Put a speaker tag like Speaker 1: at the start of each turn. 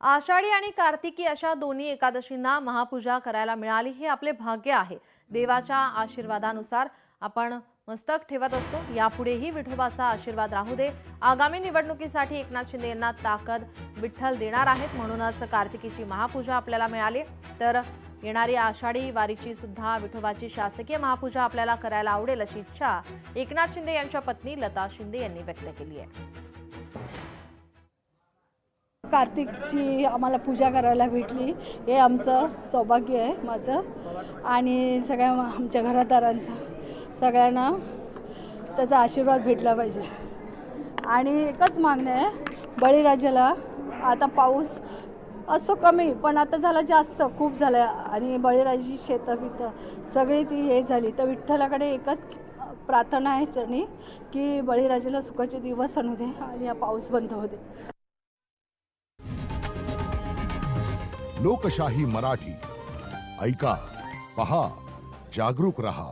Speaker 1: आषाढी आणि कार्तिकी अशा दोन्ही एकादशींना महापूजा करायला मिळाली हे आपले भाग्य आहे। देवाच्या आशीर्वादानुसार आपण मस्तक ठेवत असतो। यापुढेही विठोबाचा आशीर्वाद राहू दे। आगामी निवडणुकीसाठी एकनाथ शिंदे यांना ताकद विठ्ठल देणार आहेत, म्हणूनच कार्तिकीची महापूजा आपल्याला मिळाली। तर येणारी आषाढी वारीची सुद्धा विठोबाची शासकीय महापूजा आपल्याला करायला आवडेल अशी इच्छा एकनाथ शिंदे यांच्या पत्नी लता शिंदे यांनी व्यक्त केली आहे।
Speaker 2: कार्तिकची आम्हाला पूजा करायला भेटली हे आमचं सौभाग्य आहे माझं आणि सगळ्या आमच्या घरादारांचं सगळ्यांना त्याचा आशीर्वाद भेटला पाहिजे। आणि एकच मागणं आहे, बळीराजाला आता पाऊस असं कमी पण आता झाला जास्त, खूप झालं आणि बळीराजाची शेतं सगळी ती हे झाली, तर विठ्ठलाकडे एकच प्रार्थना आहे चरणी की बळीराजाला सुखाचे दिवस आणू दे आणि हा पाऊस बंद होऊ दे।
Speaker 3: लोकशाही मराठी ऐका, पहा, जागरूक रहा।